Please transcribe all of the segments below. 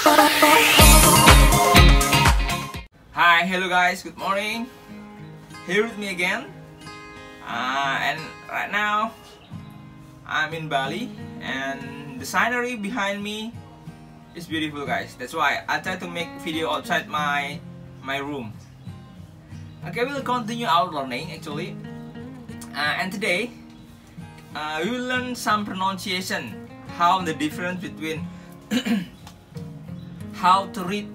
Hi, hello guys, good morning. Here with me again. And right now I'm in Bali, and the scenery behind me is beautiful, guys. That's why I try to make video outside my room. Okay, we'll continue our learning actually. And today we will learn some pronunciation, how the difference between how to read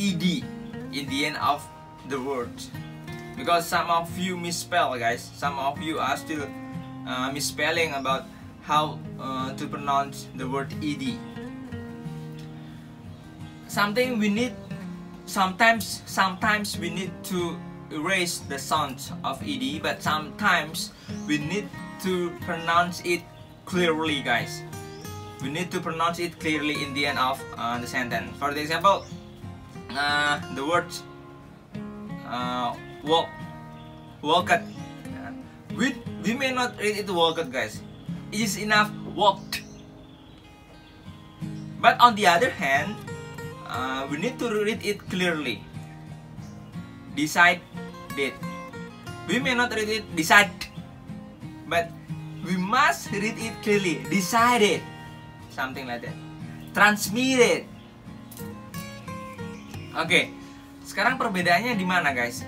ed in the end of the word, because some of you misspell, guys. Some of you are still misspelling about how to pronounce the word ed. Something we need, sometimes we need to erase the sound of ed, but sometimes we need to pronounce it clearly, guys. We need to pronounce it clearly in the end of the sentence. For example, the word walked. We may not read it walked, guys. It is enough walked. But on the other hand, we need to read it clearly. Decided. We may not read it decide, but we must read it clearly. Decided, something like that. Transmitted. Oke, sekarang perbedaannya di mana, guys?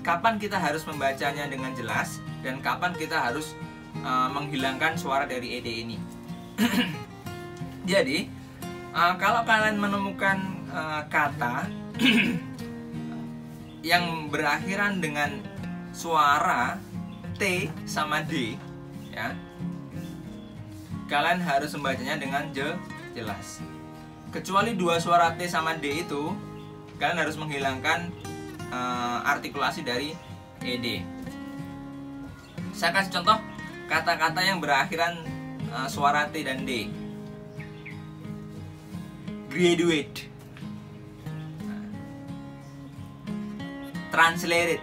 Kapan kita harus membacanya dengan jelas dan kapan kita harus menghilangkan suara dari ed ini? Jadi, kalau kalian menemukan kata yang berakhiran dengan suara T sama D, ya, kalian harus membacanya dengan jelas. Kecuali dua suara T sama D itu, kalian harus menghilangkan artikulasi dari ed. Saya kasih contoh kata-kata yang berakhiran suara T dan D. Graduate, translated,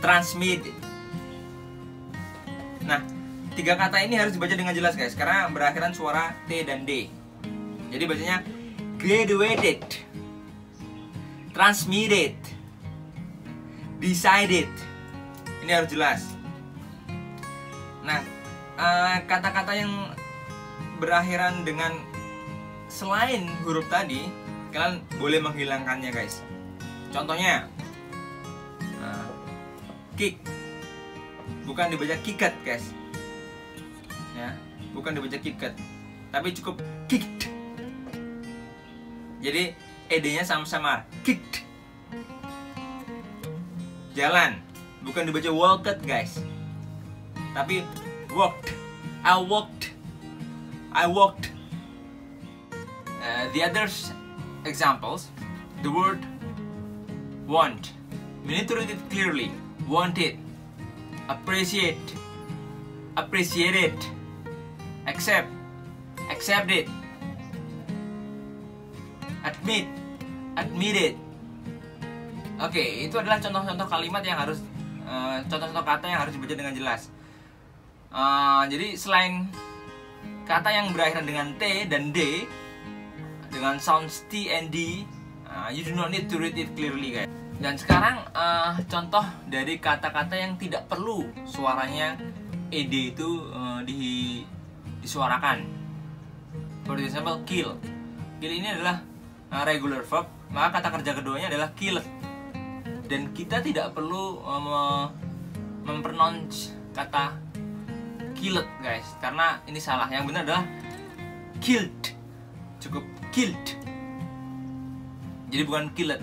transmit. Nah, tiga kata ini harus dibaca dengan jelas, guys, karena berakhiran suara T dan D. Jadi bacanya graduated, transmitted, decided. Ini harus jelas. Nah, kata-kata yang berakhiran dengan selain huruf tadi, kalian boleh menghilangkannya, guys. Contohnya, kick, bukan dibaca kicket, guys. Ya, bukan dibaca kicket, tapi cukup kicked. Jadi ed-nya sama-sama kicked. Jalan, bukan dibaca walked, guys, tapi walked. I walked. The other examples, the word want, we need to read it clearly. Wanted, appreciate, appreciated, accept, accepted, admit, admitted. Oke, itu adalah contoh-contoh kalimat yang harus, contoh-contoh kata yang harus dibaca dengan jelas. Jadi selain kata yang berakhiran dengan T dan D, dengan sounds T and D, you do not need to read it clearly, guys. Dan sekarang contoh dari kata-kata yang tidak perlu suaranya ed itu disuarakan. For example, kill. Kill ini adalah regular verb, maka kata kerja keduanya adalah killed. Dan kita tidak perlu mempronounce kata killed, guys, karena ini salah. Yang benar adalah killed. Cukup killed. Jadi bukan killed.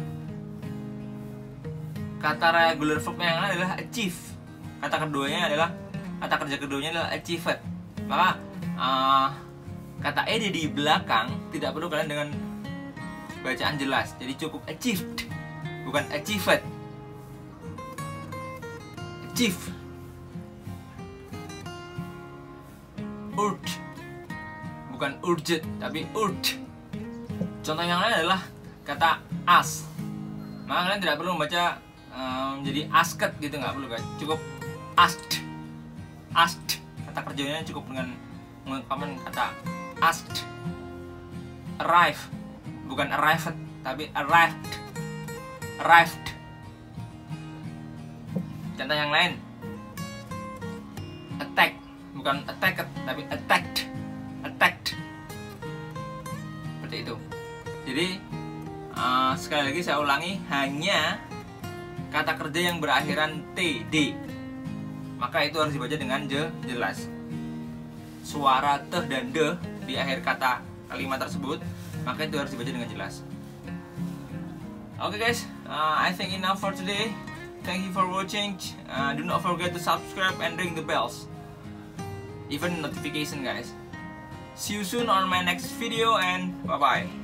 Kata regular verb yang lain adalah achieve. Kata kerja keduanya adalah achieved. Maka kata ed di belakang tidak perlu kalian dengan bacaan jelas. Jadi cukup achieved, bukan achieved. Achieve. Urge, bukan urgent, tapi urge. Contoh yang lain adalah kata ask. Maka kalian tidak perlu membaca menjadi asked gitu, nggak perlu, guys. Cukup asked. Kata kerjanya cukup dengan mengungkapkan kata asked, arrive, bukan arrived tapi arrived. Contoh yang lain, attack, bukan attacked tapi attacked. Seperti itu. Jadi sekali lagi saya ulangi, hanya kata kerja yang berakhiran td, maka itu harus dibaca dengan jelas. Suara teh dan de di akhir kata kalimat tersebut, maka itu harus dibaca dengan jelas. Okay guys, I think enough for today. Thank you for watching. Do not forget to subscribe and ring the bells, even notification guys. See you soon on my next video, and bye bye.